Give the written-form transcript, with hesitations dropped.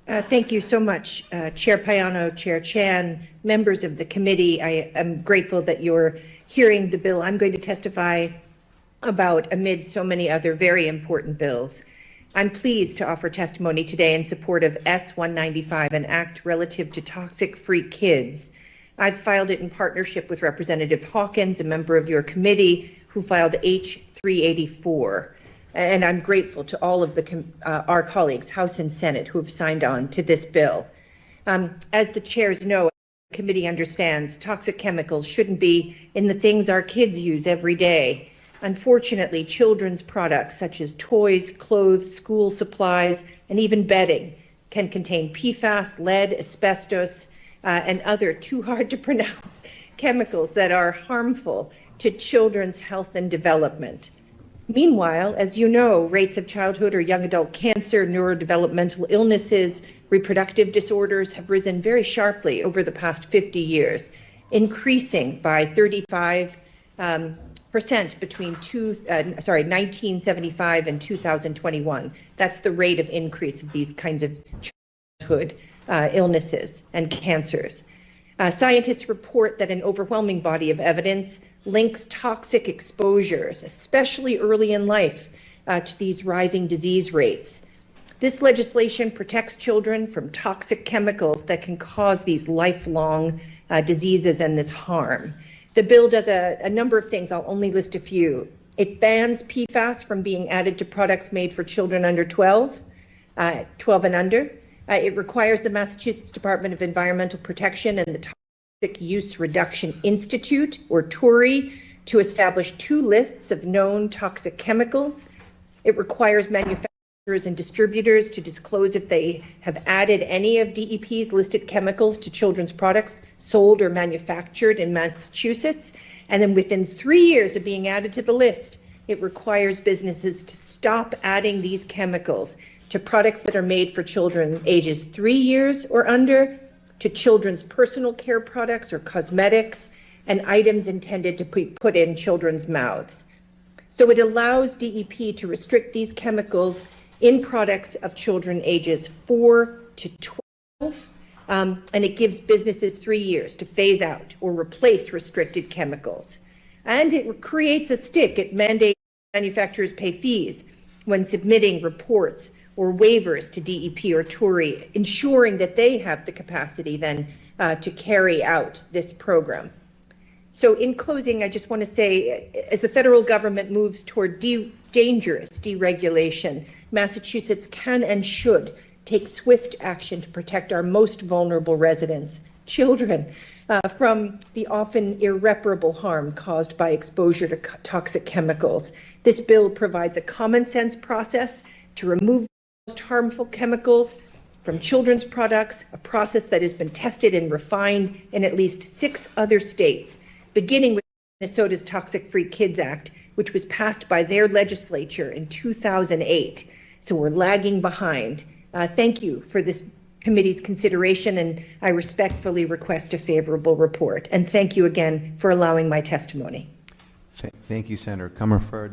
Thank you so much, Chair Payano, Chair Chan, members of the committee. I am grateful that you're hearing the bill I'm going to testify about amid so many other very important bills. I'm pleased to offer testimony today in support of S-195, an act relative to toxic-free kids. I've filed it in partnership with Representative Hawkins, a member of your committee, who filed H-384. And I'm grateful to all of our colleagues, House and Senate, who have signed on to this bill. As the chairs know, the committee understands toxic chemicals shouldn't be in the things our kids use every day. Unfortunately, children's products such as toys, clothes, school supplies, and even bedding can contain PFAS, lead, asbestos, and other too hard to pronounce chemicals that are harmful to children's health and development. Meanwhile, as you know, rates of childhood or young adult cancer, neurodevelopmental illnesses, reproductive disorders have risen very sharply over the past 50 years, increasing by 35% between 1975 and 2021. That's the rate of increase of these kinds of childhood illnesses and cancers. Scientists report that an overwhelming body of evidence links toxic exposures, especially early in life, to these rising disease rates. This legislation protects children from toxic chemicals that can cause these lifelong diseases and this harm. The bill does a number of things. I'll only list a few. It bans PFAS from being added to products made for children under 12 and under. It requires the Massachusetts Department of Environmental Protection and the Toxic Use Reduction Institute, or TURI, to establish 2 lists of known toxic chemicals. It requires manufacturers and distributors to disclose if they have added any of DEP's listed chemicals to children's products sold or manufactured in Massachusetts. And then within 3 years of being added to the list, it requires businesses to stop adding these chemicals to products that are made for children ages 3 years or under, to children's personal care products or cosmetics, and items intended to be put in children's mouths. So it allows DEP to restrict these chemicals in products of children ages 4 to 12, and it gives businesses 3 years to phase out or replace restricted chemicals. And it creates a stick. It mandates manufacturers pay fees when submitting reports or waivers to DEP or TURI, ensuring that they have the capacity then to carry out this program. So in closing, I just want to say, as the federal government moves toward dangerous deregulation, Massachusetts can and should take swift action to protect our most vulnerable residents, children, from the often irreparable harm caused by exposure to toxic chemicals. This bill provides a common sense process to remove most harmful chemicals from children's products, a process that has been tested and refined in at least 6 other states, beginning with Minnesota's Toxic Free Kids Act, which was passed by their legislature in 2008. So we're lagging behind. Thank you for this committee's consideration, and I respectfully request a favorable report. And thank you again for allowing my testimony. Thank you, Senator Comerford.